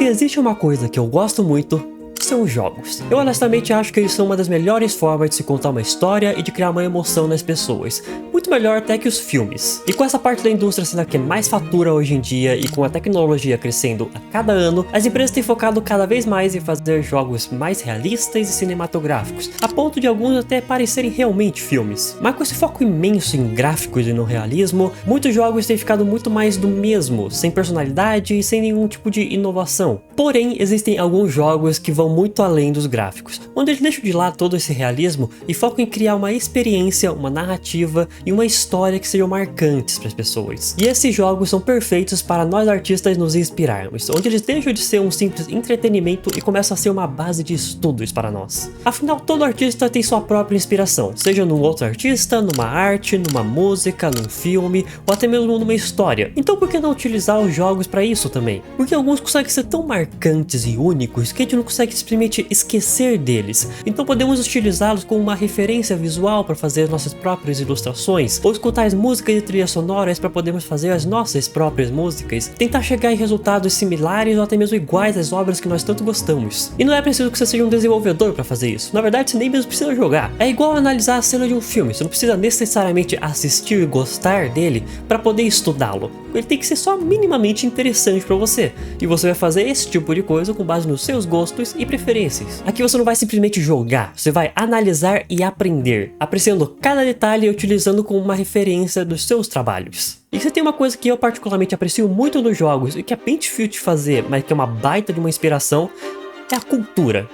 existe uma coisa que eu gosto muito, são os jogos. Eu honestamente acho que eles são uma das melhores formas de se contar uma história e de criar uma emoção nas pessoas. Muito melhor até que os filmes. E com essa parte da indústria sendo a que mais fatura hoje em dia e com a tecnologia crescendo a cada ano, as empresas têm focado cada vez mais em fazer jogos mais realistas e cinematográficos, a ponto de alguns até parecerem realmente filmes. Mas com esse foco imenso em gráficos e no realismo, muitos jogos têm ficado muito mais do mesmo, sem personalidade e sem nenhum tipo de inovação. Porém, existem alguns jogos que vão muito além dos gráficos, onde eles deixam de lado todo esse realismo e focam em criar uma experiência, uma narrativa e uma história que sejam marcantes para as pessoas. E esses jogos são perfeitos para nós artistas nos inspirarmos, onde eles deixam de ser um simples entretenimento e começam a ser uma base de estudos para nós. Afinal, todo artista tem sua própria inspiração, seja num outro artista, numa arte, numa música, num filme ou até mesmo numa história. Então por que não utilizar os jogos para isso também? Porque alguns conseguem ser tão marcantes e únicos que a gente não consegue simplesmente esquecer deles. Então podemos utilizá-los como uma referência visual para fazer nossas próprias ilustrações, ou escutar as músicas e trilhas sonoras para podermos fazer as nossas próprias músicas, tentar chegar em resultados similares ou até mesmo iguais às obras que nós tanto gostamos. E não é preciso que você seja um desenvolvedor para fazer isso, na verdade você nem mesmo precisa jogar. É igual analisar a cena de um filme, você não precisa necessariamente assistir e gostar dele para poder estudá-lo. Ele tem que ser só minimamente interessante para você, e você vai fazer esse tipo de coisa com base nos seus gostos e preferências. Aqui você não vai simplesmente jogar, você vai analisar e aprender, apreciando cada detalhe e utilizando como uma referência dos seus trabalhos. E se tem uma coisa que eu particularmente aprecio muito nos jogos e que é bem difícil de fazer, mas que é uma baita de uma inspiração, é a cultura.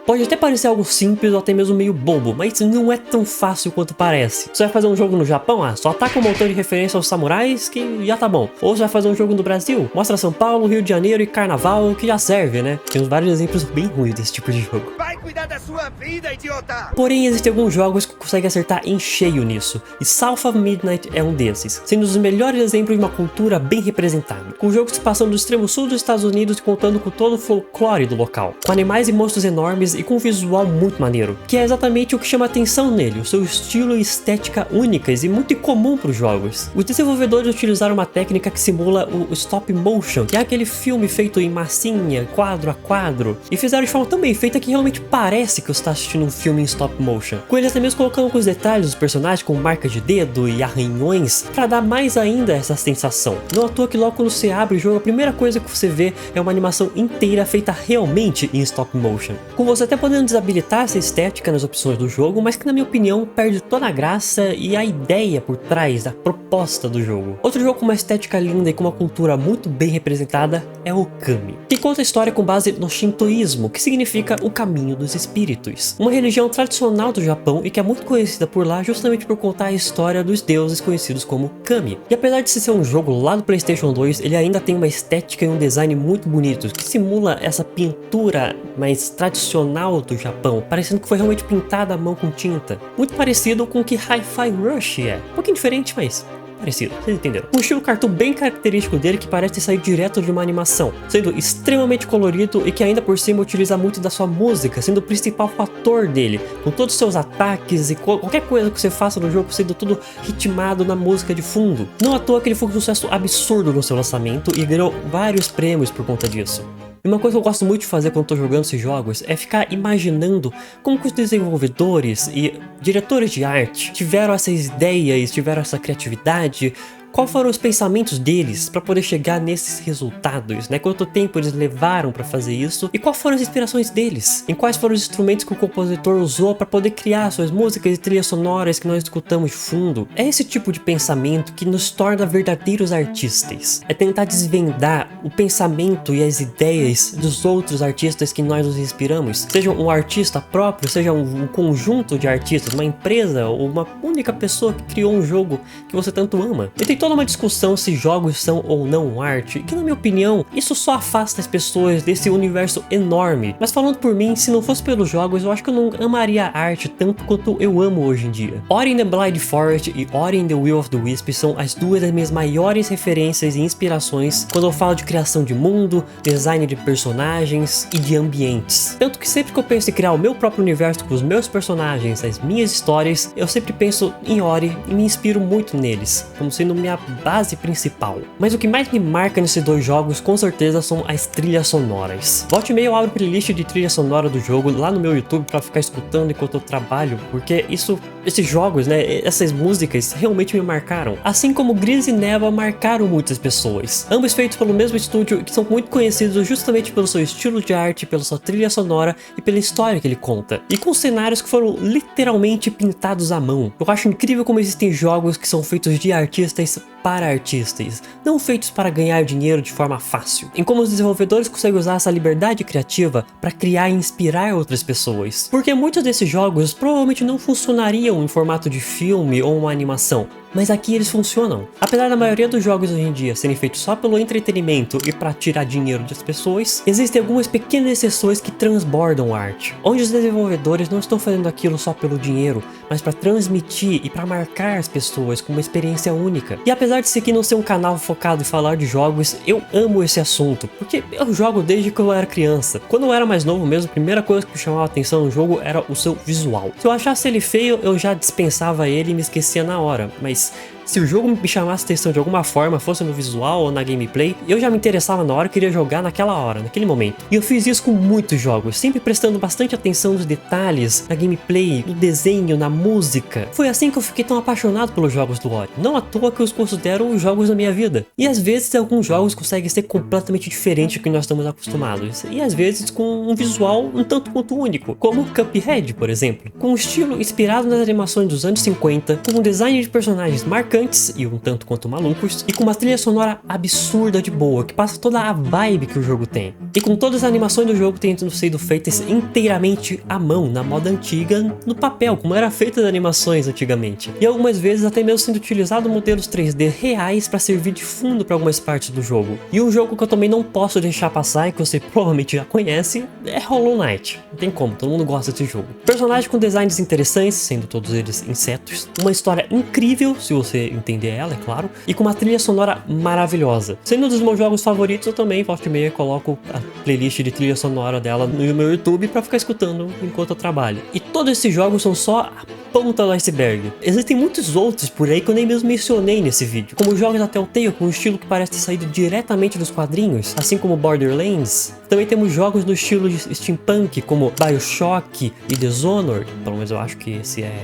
Pode até parecer algo simples ou até mesmo meio bobo, mas não é tão fácil quanto parece. Você vai fazer um jogo no Japão? Só ataca um montão de referência aos samurais que já tá bom. Ou você vai fazer um jogo no Brasil? Mostra São Paulo, Rio de Janeiro e Carnaval que já serve, né? Temos vários exemplos bem ruins desse tipo de jogo. Vai cuidar da sua vida, idiota! Porém, existem alguns jogos que conseguem acertar em cheio nisso, e South of Midnight é um desses, sendo um dos melhores exemplos de uma cultura bem representada, com o jogo se passando do extremo sul dos Estados Unidos e contando com todo o folclore do local, com animais e monstros enormes e com um visual muito maneiro, que é exatamente o que chama atenção nele, o seu estilo e estética únicas e muito incomum para os jogos. Os desenvolvedores utilizaram uma técnica que simula o stop motion, que é aquele filme feito em massinha, quadro a quadro, e fizeram de forma tão bem feita que realmente parece que você está assistindo um filme em stop motion, com eles até mesmo colocando com os detalhes dos personagens com marca de dedo e arranhões, para dar mais ainda essa sensação. Não à toa que logo quando você abre o jogo, a primeira coisa que você vê é uma animação inteira feita realmente em stop motion, com você até podendo desabilitar essa estética nas opções do jogo, mas que na minha opinião perde toda a graça e a ideia por trás da proposta do jogo. Outro jogo com uma estética linda e com uma cultura muito bem representada é o Okami, que conta a história com base no Shintoísmo, que significa o caminho dos espíritos, uma religião tradicional do Japão e que é muito conhecida por lá justamente por contar a história dos deuses conhecidos como Kami. E apesar de ser um jogo lá do PlayStation 2, ele ainda tem uma estética e um design muito bonitos, que simula essa pintura mais tradicional do Japão, parecendo que foi realmente pintada à mão com tinta. Muito parecido com o que Hi-Fi Rush é. Um pouquinho diferente, mas parecido, vocês entenderam. Um estilo cartoon bem característico dele que parece sair direto de uma animação, sendo extremamente colorido e que ainda por cima utiliza muito da sua música, sendo o principal fator dele, com todos os seus ataques e qualquer coisa que você faça no jogo sendo tudo ritmado na música de fundo. Não à toa que ele foi um sucesso absurdo no seu lançamento e ganhou vários prêmios por conta disso. E uma coisa que eu gosto muito de fazer quando estou jogando esses jogos é ficar imaginando como que os desenvolvedores e diretores de arte tiveram essas ideias, tiveram essa criatividade, qual foram os pensamentos deles para poder chegar nesses resultados, né? Quanto tempo eles levaram para fazer isso e quais foram as inspirações deles, em quais foram os instrumentos que o compositor usou para poder criar suas músicas e trilhas sonoras que nós escutamos de fundo. É esse tipo de pensamento que nos torna verdadeiros artistas. É tentar desvendar o pensamento e as ideias dos outros artistas que nós nos inspiramos, seja um artista próprio, seja um conjunto de artistas, uma empresa ou uma única pessoa que criou um jogo que você tanto ama. E tem toda uma discussão se jogos são ou não arte, que na minha opinião, isso só afasta as pessoas desse universo enorme. Mas falando por mim, se não fosse pelos jogos, eu acho que eu não amaria a arte tanto quanto eu amo hoje em dia. Ori and the Blind Forest e Ori and the Will of the Wisp são as duas das minhas maiores referências e inspirações quando eu falo de criação de mundo, design de personagens e de ambientes. Tanto que sempre que eu penso em criar o meu próprio universo com os meus personagens, as minhas histórias, eu sempre penso em Ori e me inspiro muito neles, como sendo minha minha base principal. Mas o que mais me marca nesses dois jogos com certeza são as trilhas sonoras. Volte e meia eu abro playlist de trilha sonora do jogo lá no meu YouTube pra ficar escutando enquanto eu trabalho, porque esses jogos, né, essas músicas realmente me marcaram. Assim como Gris e Neva marcaram muitas pessoas. Ambos feitos pelo mesmo estúdio e que são muito conhecidos justamente pelo seu estilo de arte, pela sua trilha sonora e pela história que ele conta. E com cenários que foram literalmente pintados à mão. Eu acho incrível como existem jogos que são feitos de artistas para artistas, não feitos para ganhar dinheiro de forma fácil. Em como os desenvolvedores conseguem usar essa liberdade criativa para criar e inspirar outras pessoas. Porque muitos desses jogos provavelmente não funcionariam em formato de filme ou uma animação, mas aqui eles funcionam. Apesar da maioria dos jogos hoje em dia serem feitos só pelo entretenimento e para tirar dinheiro das pessoas, existem algumas pequenas exceções que transbordam a arte, onde os desenvolvedores não estão fazendo aquilo só pelo dinheiro, mas para transmitir e para marcar as pessoas com uma experiência única. E apesar de esse aqui não ser um canal focado em falar de jogos, eu amo esse assunto, porque eu jogo desde que eu era criança. Quando eu era mais novo mesmo, a primeira coisa que me chamava a atenção no jogo era o seu visual. Se eu achasse ele feio, eu já dispensava ele e me esquecia na hora, mas se o jogo me chamasse atenção de alguma forma, fosse no visual ou na gameplay, eu já me interessava na hora e queria jogar naquela hora, naquele momento. E eu fiz isso com muitos jogos, sempre prestando bastante atenção nos detalhes, na gameplay, no desenho, na música. Foi assim que eu fiquei tão apaixonado pelos jogos do Ori. Não à toa que eu os considero os jogos da minha vida. E às vezes alguns jogos conseguem ser completamente diferentes do que nós estamos acostumados. E às vezes com um visual um tanto quanto único, como Cuphead, por exemplo. Com um estilo inspirado nas animações dos anos 50, com um design de personagens marcantes e um tanto quanto malucos, e com uma trilha sonora absurda de boa, que passa toda a vibe que o jogo tem. E com todas as animações do jogo tendo sido feitas inteiramente à mão, na moda antiga, no papel, como era feita as animações antigamente. E algumas vezes até mesmo sendo utilizado modelos 3D reais para servir de fundo para algumas partes do jogo. E um jogo que eu também não posso deixar passar, e que você provavelmente já conhece, é Hollow Knight. Não tem como, todo mundo gosta desse jogo. Personagens com designs interessantes, sendo todos eles insetos. Uma história incrível, se você entender ela, é claro, e com uma trilha sonora maravilhosa. Sendo um dos meus jogos favoritos, eu também, volta e meia, coloco a playlist de trilha sonora dela no meu YouTube pra ficar escutando enquanto eu trabalho. E todos esses jogos são só a ponta do iceberg. Existem muitos outros por aí que eu nem mesmo mencionei nesse vídeo, como jogos da Telltale com um estilo que parece ter saído diretamente dos quadrinhos, assim como Borderlands. Também temos jogos no estilo de steampunk, como BioShock e Dishonored, pelo menos eu acho que esse é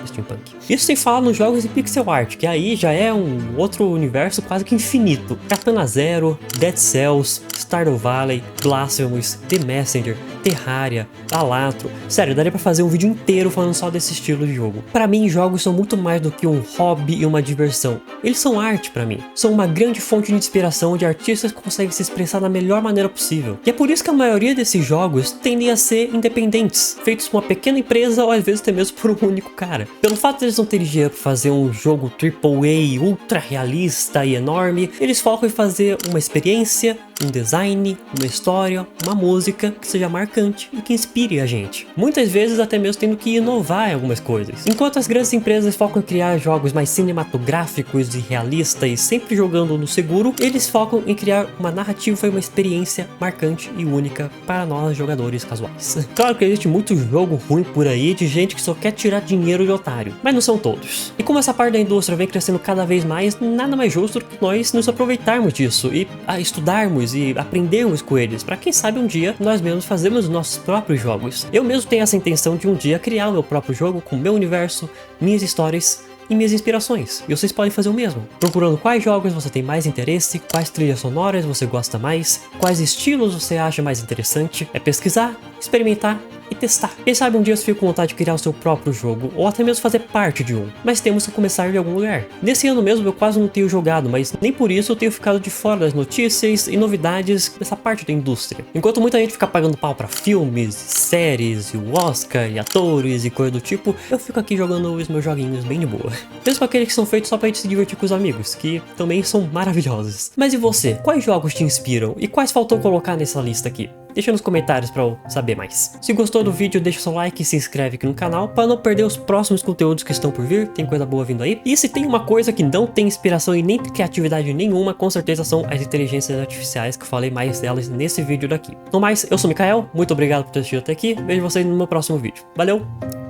steampunk. Isso sem falar nos jogos de pixel art, que aí já é um outro universo quase que infinito. Katana Zero, Dead Cells, Stardew Valley, Blasphemous, The Messenger, Terraria, Balatro. Sério, daria pra fazer um vídeo inteiro falando só desse estilo de jogo. Pra mim, jogos são muito mais do que um hobby e uma diversão. Eles são arte pra mim. São uma grande fonte de inspiração onde artistas conseguem se expressar da melhor maneira possível. E é por isso que a maioria desses jogos tendem a ser independentes, feitos por uma pequena empresa ou às vezes até mesmo por um único cara. Pelo fato de eles não terem dinheiro pra fazer um jogo AAA ultra realista e enorme, eles focam em fazer uma experiência, um design, uma história, uma música que seja marcante e que inspire a gente. Muitas vezes até mesmo tendo que inovar em algumas coisas. Enquanto as grandes empresas focam em criar jogos mais cinematográficos e realistas, sempre jogando no seguro, eles focam em criar uma narrativa e uma experiência marcante e única para nós jogadores casuais. Claro que existe muito jogo ruim por aí de gente que só quer tirar dinheiro de otário, mas não são todos. E como essa parte da indústria vem crescendo cada vez mais, nada mais justo do que nós nos aproveitarmos disso e estudarmos e aprendermos com eles, para quem sabe um dia nós mesmos fazemos os nossos próprios jogos. Eu mesmo tenho essa intenção de um dia criar o meu próprio jogo com meu universo, minhas histórias e minhas inspirações. E vocês podem fazer o mesmo, procurando quais jogos você tem mais interesse, quais trilhas sonoras você gosta mais, quais estilos você acha mais interessante. É pesquisar, experimentar e testar. Quem sabe um dia você fica com vontade de criar o seu próprio jogo, ou até mesmo fazer parte de um. Mas temos que começar de algum lugar. Nesse ano mesmo eu quase não tenho jogado, mas nem por isso eu tenho ficado de fora das notícias e novidades dessa parte da indústria. Enquanto muita gente fica pagando pau pra filmes, séries, e o Oscar, e atores e coisa do tipo, eu fico aqui jogando os meus joguinhos bem de boa. Mesmo aqueles que são feitos só pra gente se divertir com os amigos, que também são maravilhosos. Mas e você? Quais jogos te inspiram? E quais faltou colocar nessa lista aqui? Deixa nos comentários pra eu saber mais. Se gostou do vídeo, deixa seu like e se inscreve aqui no canal para não perder os próximos conteúdos que estão por vir, tem coisa boa vindo aí. E se tem uma coisa que não tem inspiração e nem criatividade nenhuma, com certeza são as inteligências artificiais, que eu falei mais delas nesse vídeo daqui. No mais, eu sou o Mikael, muito obrigado por ter assistido até aqui, vejo vocês no meu próximo vídeo. Valeu!